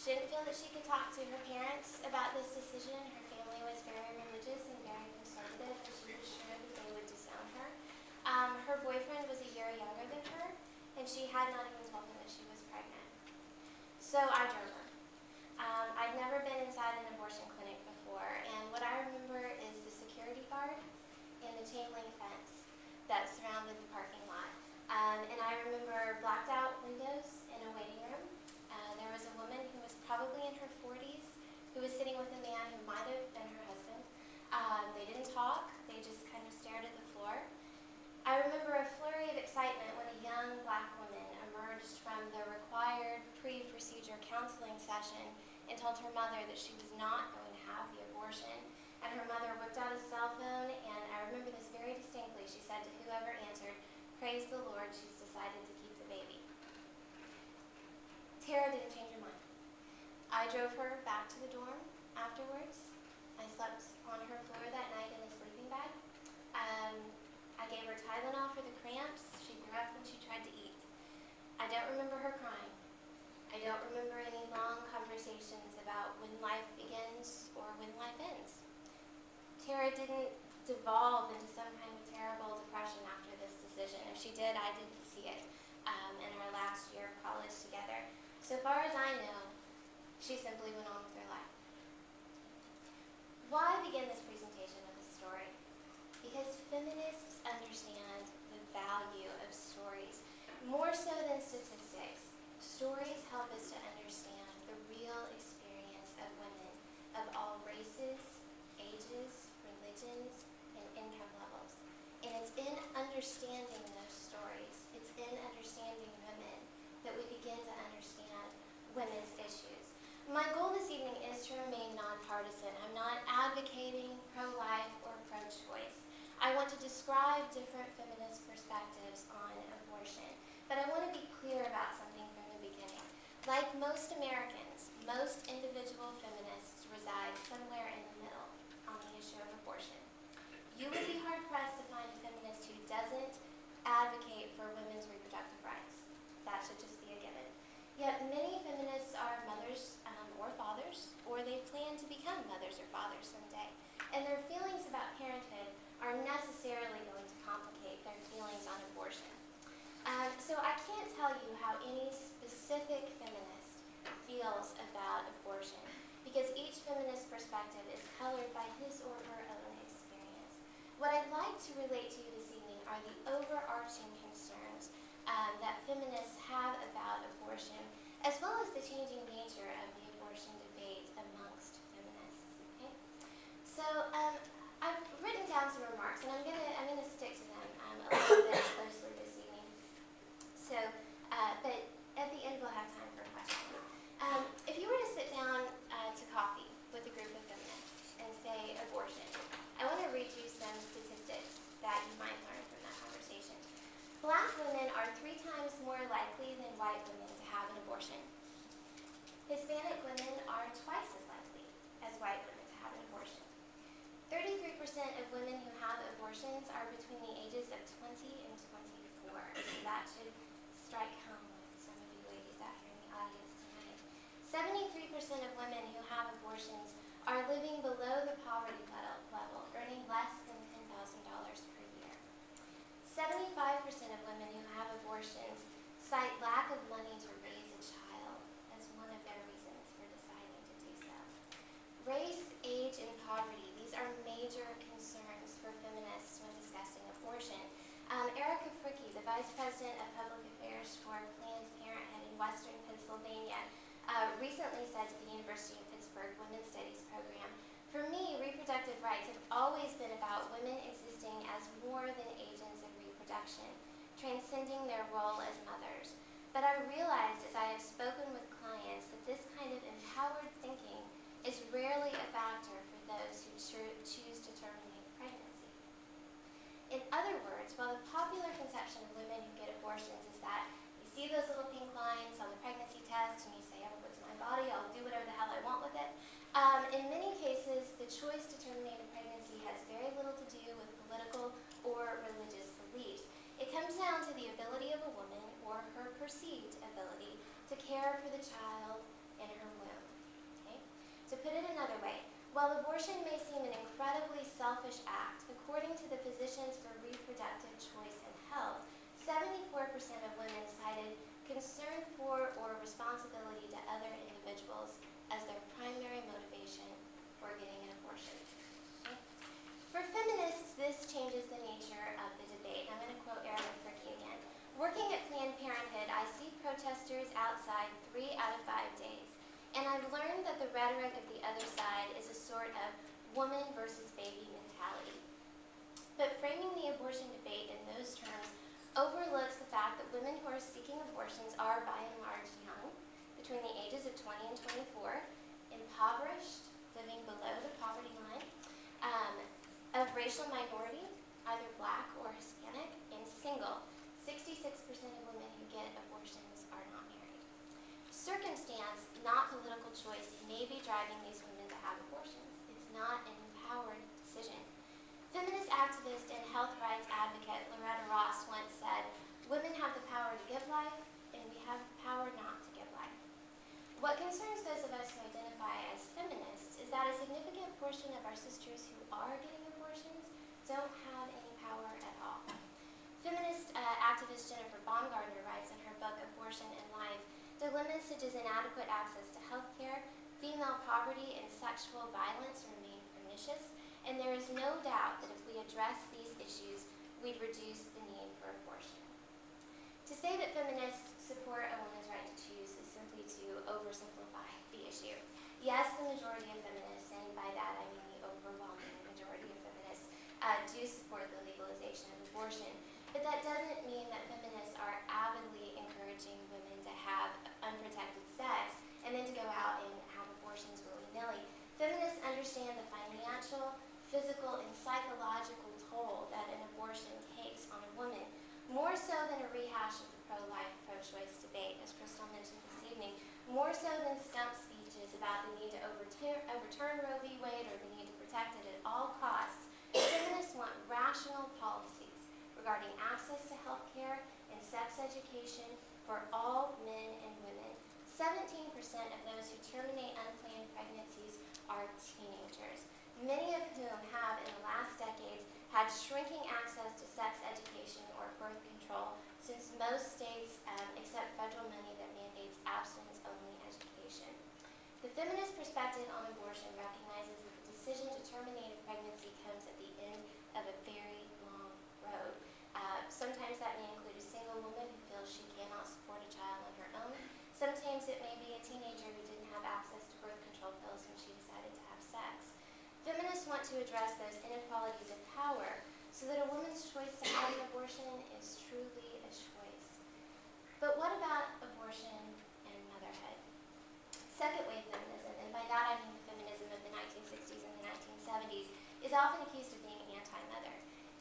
She didn't feel that she could talk to her parents about this decision. Her family was very religious and very conservative, and she was sure that they would disown her. Her boyfriend was a year younger than her, and she had not even told him that she was pregnant. So I drove her. I'd never been inside an abortion clinic before, and what I remember is the security guard and the chain link fence that surrounded the parking lot. And I remember blacked out windows in a waiting room. There was a woman who was probably in her 40s who was sitting with a man who might have been her husband. They didn't talk, they just kind of stared at the floor. I remember a flurry of excitement when a young black woman emerged from the required pre-procedure counseling session and told her mother that she was not going to have the abortion. And her mother whipped out a cell phone, and I remember this very distinctly. She said to whoever answered, "Praise the Lord, she's decided to keep the baby." Tara didn't change her mind. I drove her back to the dorm afterwards. I slept on her floor that night in a sleeping bag. I gave her Tylenol for the cramps. She threw up when she tried to eat. I don't remember her crying. I don't remember any long conversations about when life begins or when life ends. Tara didn't devolve into some kind of terrible depression after this decision. If she did, I didn't see it in our last year of college together. So far as I know, she simply went on with her life. Why begin this presentation with a story? Because feminists understand the value of stories. More so than statistics, stories help us to understand the real experience of women of all races, ages, religions, and income levels. And it's in understanding those stories, it's in understanding women, that we begin to understand women's issues. My goal this evening is to remain nonpartisan. I'm not advocating pro-life or pro-choice. I want to describe different feminist perspectives on abortion, but I want to be clear about something from the beginning. Like most Americans, most individual feminists reside somewhere in the middle on the issue of abortion. You would be hard-pressed to find a feminist who doesn't advocate for women's reproductive rights. That should just be a given. Yet many feminists are mothers or fathers, or they plan to become mothers or fathers someday. And their feelings about parenthood are necessarily going to complicate their feelings on abortion. So I can't tell you how any specific feminist feels about abortion, because each feminist perspective is colored by his or her own experience. What I'd like to relate to you this evening are the overarching concerns that feminists have about abortion, as well as the changing nature of the abortion debate amongst feminists. Okay? So I've written down some remarks, and I'm gonna stick to them a little bit closely this evening. So, but at the end we'll have time for questions. If you were to sit down to coffee with a group of feminists and say abortion, I want to read you some statistics that you might learn from that conversation. Black women are 3 times more likely than white women to have an abortion. Hispanic women are twice as likely as white women to have an abortion. 33% of women who have abortions are between the ages of 20 and 24. So that should strike home with some of you ladies out here in the audience tonight. 73% of women who have abortions are living below the poverty level, earning less than $10,000 per year. 75% of women who have abortions cite lack of money to raise a child as one of their reasons for deciding to do so. Race, age, and poverty, these are major concerns for feminists when discussing abortion. Erica Fricke, the Vice President of Public Affairs for Planned Parenthood in Western Pennsylvania, recently said to the University of Pittsburgh Women's Studies program, "For me, reproductive rights have always been about women existing as more than agents of reproduction, transcending their role as mothers. But I realized as I have spoken with clients that this kind of empowered thinking is rarely a factor for those who choose to terminate pregnancy." In other words, while the popular conception of women who get abortions is that you see those little pink lines on the pregnancy test and you say, "Oh, it's my body, I'll do whatever the hell I want with it," in many cases, the choice to terminate a pregnancy has very little to do with political or religious beliefs. It comes down to the ability of a woman, or her perceived ability, to care for the child in her womb. Okay? To put it another way, while abortion may seem an incredibly selfish act, according to the Physicians for Reproductive Choice and Health, 74% of women cited concern for or responsibility to other individuals as their primary motivation for getting an abortion. Okay? For feminists, this changes the nature of the debate. I'm going to quote Erin Fricky again. Working at Planned Parenthood, I see protesters outside 3 out of 5 days. And I've learned that the rhetoric of the other side is a sort of woman versus baby mentality. But framing the abortion debate in those terms overlooks the fact that women who are seeking abortions are by and large young, between the ages of 20 and 24, impoverished, living below the poverty line, of racial minority, either Black or Hispanic, and single. 66% of women who get abortions are not married. Circumstance, not political choice, may be driving these women to have abortions. It's not an empowered decision. Feminist activist and health rights advocate Loretta Ross once said, "Women have the power to give life, and we have the power not to give life." What concerns those of us who identify as feminists is that a significant portion of our sisters who are getting abortions don't have any power at all. Feminist activist Jennifer Baumgartner writes in her book Abortion and Life, "Dilemmas such as inadequate access to health care, female poverty, and sexual violence remain pernicious, and there is no doubt that if we address these issues, we'd reduce the need for abortion." To say that feminists support a woman's right to choose is simply to oversimplify the issue. Yes, the majority of feminists, and by that I mean the overwhelming majority of feminists, do support the legalization of abortion. But that doesn't mean that feminists are avidly encouraging women to have unprotected sex and then to go out and have abortions willy-nilly. Feminists understand the financial, physical, and psychological toll that an abortion takes on a woman, more so than a rehash of the pro-life, pro-choice debate, as Crystal mentioned this evening, more so than stump speeches about the need to overturn Roe v. Wade or the need to protect it at all costs. Feminists want rational policies regarding access to health care and sex education for all men and women. 17% of those who terminate unplanned pregnancies are teenagers, many of whom have in the last decades had shrinking access to sex education or birth control, since most states accept federal money that mandates abstinence-only education. The feminist perspective on abortion recognizes that the decision to terminate a pregnancy comes at the end of a very long road. Sometimes that may include a single woman who feels she cannot support a child on her own. Sometimes it may be a teenager who didn't have access to birth control pills when she decided to have sex. Feminists want to address those inequalities of power so that a woman's choice to have an abortion is truly a choice. But what about abortion and motherhood? Second wave feminism, and by that I mean the feminism of the 1960s and the 1970s, is often accused of being anti-mother.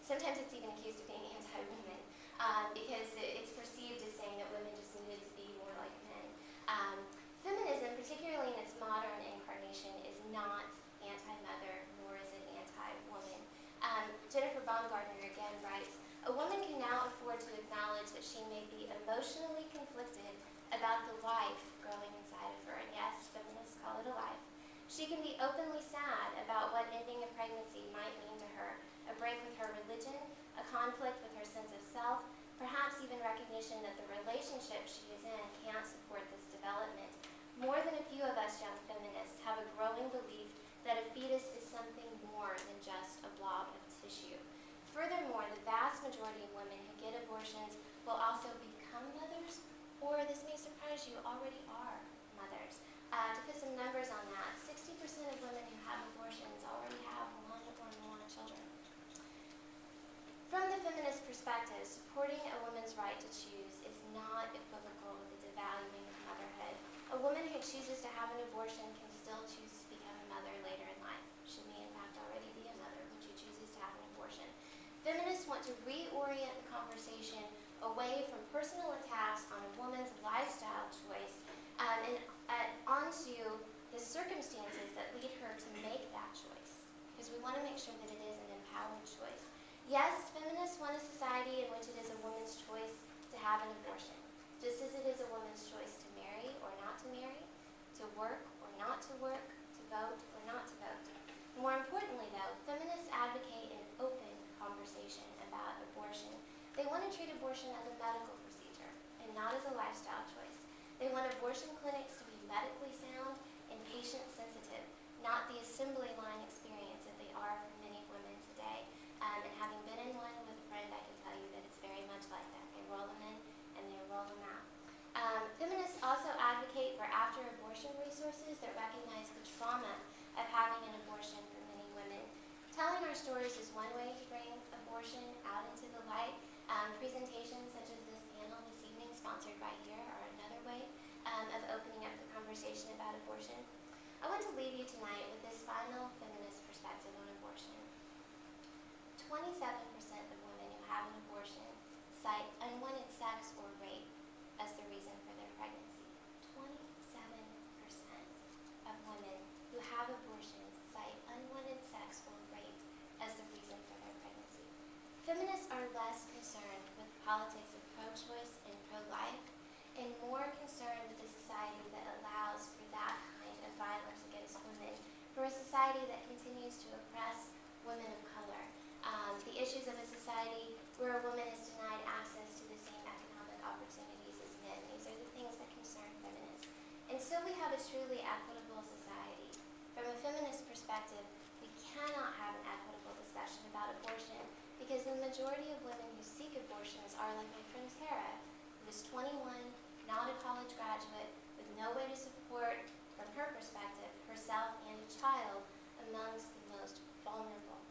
Sometimes it's even accused of being anti-women because it's perceived as saying that women just needed to be more like men. Feminism, particularly in its modern incarnation, is not anti-mother, nor is it anti-woman. Jennifer Baumgartner again writes, "A woman can now afford to acknowledge that she may be emotionally conflicted about the life growing inside of her," and yes, feminists call it a life. "She can be openly sad about what ending a pregnancy might mean to her, a break with her religion, a conflict with her sense of self, perhaps even recognition that the relationship she is in can't support this development. More than a few of us young feminists have a growing belief that a fetus is something more than just a blob of tissue. Furthermore, the vast majority of women who get abortions will also become mothers, or this may surprise you, already are mothers." To put some numbers on that, 60% of women who have abortions already have one or more children. From the feminist perspective, supporting a woman's right to choose is not equivocal with the devaluing of motherhood. A woman who chooses to have an abortion can still choose to become a mother later in life. She may in fact already be a mother when she chooses to have an abortion. Feminists want to reorient the conversation away from personal attacks on a woman's lifestyle choice and onto the circumstances that lead her to make that choice, because we want to make sure that it is an empowered choice. Yes, feminists want a society in which it is a woman's choice to have an abortion, just as it is a woman's choice to marry or not to marry, to our stories is one way to bring abortion out into the light. Presentations such as this panel this evening, sponsored by here, are another way of opening up the conversation about abortion. I want to leave you tonight with this final feminist perspective on abortion. 27% of women who have an abortion cite unwanted sex or rape as the reason for their pregnancy. 27% of women who have abortions cite unwanted sex or rape as the reason for their pregnancy. Feminists are less concerned with the politics of pro-choice and pro-life and more concerned with a society that allows for that kind of violence against women, for a society that continues to oppress women of color. The issues of a society where a woman is denied access to the same economic opportunities as men. These are the things that concern feminists. Until we have a truly equitable society, from a feminist perspective, we cannot have an equitable discussion about abortion because the majority of women who seek abortions are like my friend Tara, who is 21, not a college graduate, with no way to support, from her perspective, herself and a child amongst the most vulnerable.